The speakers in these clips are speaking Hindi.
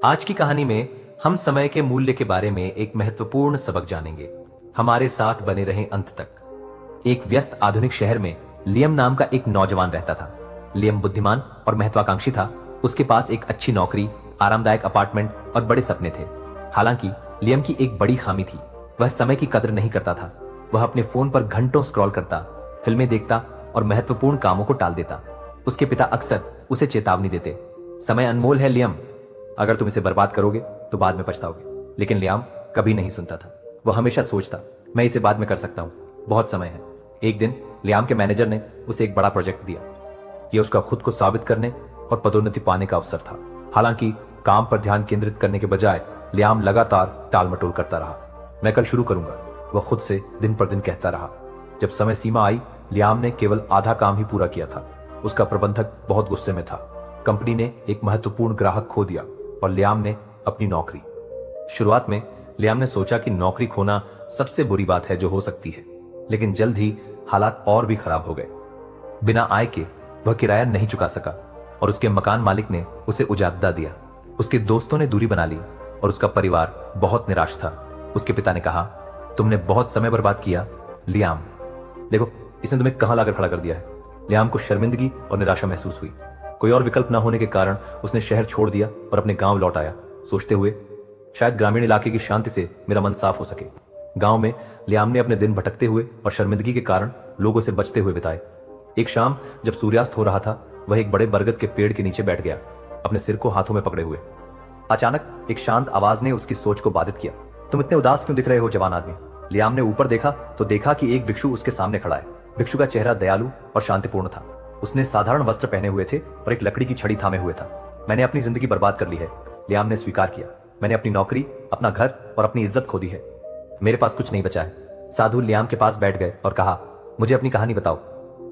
आज की कहानी में हम समय के मूल्य के बारे में एक महत्वपूर्ण सबक जानेंगे। हमारे साथ बने रहें अंत तक। एक व्यस्त आधुनिक शहर में लियम नाम का एक नौजवान रहता था। लियम बुद्धिमान और महत्वाकांक्षी था। उसके पास एक अच्छी नौकरी, आरामदायक अपार्टमेंट और बड़े सपने थे। हालांकि लियम की एक बड़ी खामी थी, वह समय की कदर नहीं करता था। वह अपने फोन पर घंटों स्क्रॉल करता, फिल्में देखता और महत्वपूर्ण कामों को टाल देता। उसके पिता अक्सर उसे चेतावनी देते, समय अनमोल है लियम, अगर तुम इसे बर्बाद करोगे तो बाद में पछताओगे। लेकिन लियाम कभी नहीं सुनता था। वह हमेशा सोचता, मैं इसे बाद में कर सकता हूं, बहुत समय है। एक दिन लियाम के मैनेजर ने उसे एक बड़ा प्रोजेक्ट दिया। यह उसका खुद को साबित करने और पदोन्नति पाने का अवसर था। हालांकि काम पर ध्यान केंद्रित करने के बजाय लियाम लगातार टाल मटोल करता रहा। मैं कल शुरू करूंगा, वह खुद से दिन पर दिन कहता रहा। जब समय सीमा आई, लियाम ने केवल आधा काम ही पूरा किया था। उसका प्रबंधक बहुत गुस्से में था। कंपनी ने एक महत्वपूर्ण ग्राहक खो दिया और लियाम ने अपनी नौकरी। शुरुआत में लियाम ने सोचा कि नौकरी खोना सबसे बुरी बात है जो हो सकती है, लेकिन जल्द ही हालात और भी खराब हो गए। बिना आय के वह किराया नहीं चुका सका और उसके मकान मालिक ने उसे उजादा दिया। उसके दोस्तों ने दूरी बना ली और उसका परिवार बहुत निराश था। उसके पिता ने कहा, तुमने बहुत समय बर्बाद किया लियाम, देखो इसने तुम्हें कहां लाकर खड़ा कर दिया है। लियाम को शर्मिंदगी और निराशा महसूस हुई। कोई और विकल्प न होने के कारण उसने शहर छोड़ दिया और अपने गांव लौट आया, सोचते हुए शायद ग्रामीण इलाके की शांति से मेरा मन साफ हो सके। गांव में लियाम ने अपने दिन भटकते हुए और शर्मिंदगी के कारण लोगों से बचते हुए बिताए। एक शाम जब सूर्यास्त हो रहा था, वह एक बड़े बरगद के पेड़ के नीचे बैठ गया, अपने सिर को हाथों में पकड़े हुए। अचानक एक शांत आवाज ने उसकी सोच को बाधित किया। तुम इतने उदास क्यों दिख रहे हो जवान आदमी? लियाम ने ऊपर देखा तो देखा कि एक भिक्षु उसके सामने खड़ा है। भिक्षु का चेहरा दयालु और शांतिपूर्ण था। उसने साधारण वस्त्र पहने हुए थे और एक लकड़ी की छड़ी थामे हुए था। मैंने अपनी जिंदगी बर्बाद कर ली है, लियाम ने स्वीकार किया। मैंने अपनी नौकरी, अपना घर और अपनी इज्जत खो दी है। मेरे पास कुछ नहीं बचा है। साधु लियाम के पास बैठ गए और कहा, मुझे अपनी कहानी बताओ।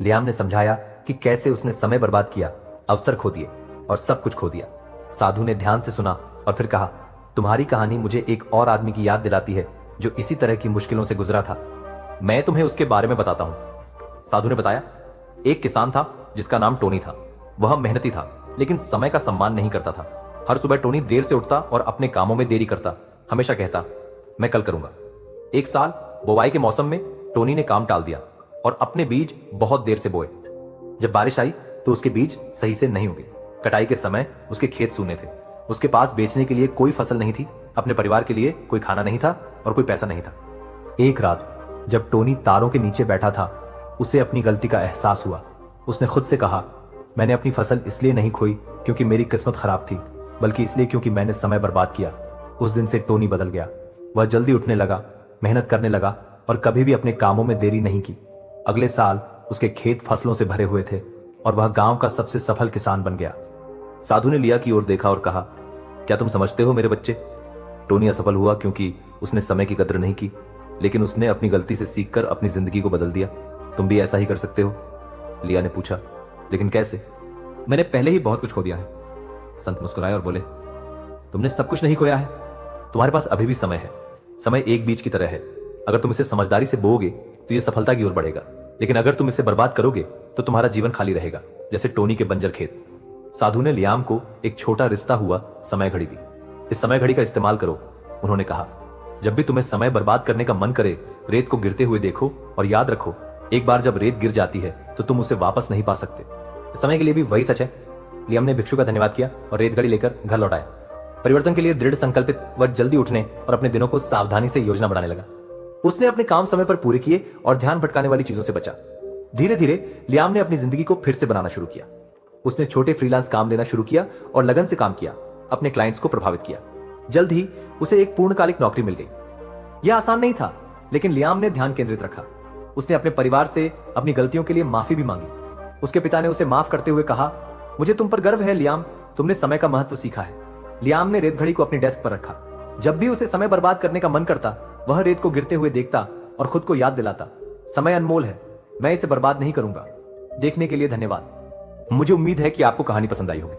लियाम ने समझाया कि कैसे उसने समय बर्बाद किया, अवसर खो दिए और सब कुछ खो दिया। साधु ने ध्यान से सुना और फिर कहा, तुम्हारी कहानी मुझे एक और आदमी की याद दिलाती है जो इसी तरह की मुश्किलों से गुजरा था। मैं तुम्हें उसके बारे में बताता हूं। साधु ने बताया, एक किसान था जिसका नाम टोनी था। वह मेहनती था लेकिन समय का सम्मान नहीं करता था। हर सुबह टोनी देर से उठता और अपने कामों में देरी करता। हमेशा कहता, मैं कल करूंगा। एक साल बुवाई के मौसम में टोनी ने काम टाल दिया और अपने बीज बहुत देर से बोए। जब बारिश आई तो उसके बीज सही से नहीं उगे। कटाई के समय उसके खेत सूने थे। उसके पास बेचने के लिए कोई फसल नहीं थी। अपने परिवार के लिए कोई खाना नहीं था और कोई पैसा नहीं था। एक रात जब टोनी तारों के नीचे बैठा था, उसे अपनी गलती का एहसास हुआ। उसने खुद से कहा, मैंने अपनी फसल इसलिए नहीं खोई क्योंकि मेरी किस्मत खराब थी, बल्कि इसलिए क्योंकि मैंने समय बर्बाद किया। उस दिन से टोनी बदल गया। वह जल्दी उठने लगा, मेहनत करने लगा और कभी भी अपने कामों में देरी नहीं की। अगले साल उसके खेत फसलों से भरे हुए थे और वह गांव का सबसे सफल किसान बन गया। साधु ने लिया की ओर देखा और कहा, क्या तुम समझते हो मेरे बच्चे, टोनी असफल हुआ क्योंकि उसने समय की कदर नहीं की, लेकिन उसने अपनी गलती से सीखकर अपनी जिंदगी को बदल दिया। तुम भी ऐसा ही कर सकते हो? लिया ने पूछा, लेकिन कैसे? मैंने पहले ही बहुत कुछ खो दिया है। संत मुस्कुराए और बोले, तुमने सब कुछ नहीं खोया है। तुम्हारे पास अभी भी समय है। समय एक बीज की तरह है। अगर तुम इसे समझदारी से बोओगे तो यह सफलता की ओर बढ़ेगा, लेकिन अगर तुम इसे बर्बाद करोगे तो तुम्हारा जीवन खाली रहेगा, जैसे टोनी के बंजर खेत। साधु ने लियाम को एक छोटा रिश्ता हुआ समय घड़ी दी। इस समय घड़ी का इस्तेमाल करो, उन्होंने कहा। जब भी तुम्हें समय बर्बाद करने का मन करे, रेत को गिरते हुए देखो और याद रखो, एक बार जब रेत गिर जाती है तो तुम उसे वापस नहीं पा सकते। समय के लिए भी वही सच है। लियाम ने भिक्षु का धन्यवाद किया और रेत घड़ी लेकर घर लौट आया। परिवर्तन के लिए दृढ़ संकल्पित वह जल्दी उठने और अपने दिनों को सावधानी से योजना बनाने लगा। उसने अपने काम समय पर पूरे किए और ध्यान भटकाने वाली चीजों से बचा। धीरे धीरे लियाम ने अपनी जिंदगी को फिर से बनाना शुरू किया। उसने छोटे फ्रीलांस काम लेना शुरू किया और लगन से काम किया, अपने क्लाइंट्स को प्रभावित किया। जल्द ही उसे एक पूर्णकालिक नौकरी मिल गई। यह आसान नहीं था, लेकिन लियाम ने ध्यान केंद्रित रखा। उसने अपने परिवार से अपनी गलतियों के लिए माफी भी मांगी। उसके पिता ने उसे माफ करते हुए कहा, मुझे तुम पर गर्व है लियाम, तुमने समय का महत्व सीखा है। लियाम ने रेत घड़ी को अपनी डेस्क पर रखा। जब भी उसे समय बर्बाद करने का मन करता, वह रेत को गिरते हुए देखता और खुद को याद दिलाता, समय अनमोल है, मैं इसे बर्बाद नहीं करूंगा। देखने के लिए धन्यवाद। मुझे उम्मीद है कि आपको कहानी पसंद आई होगी।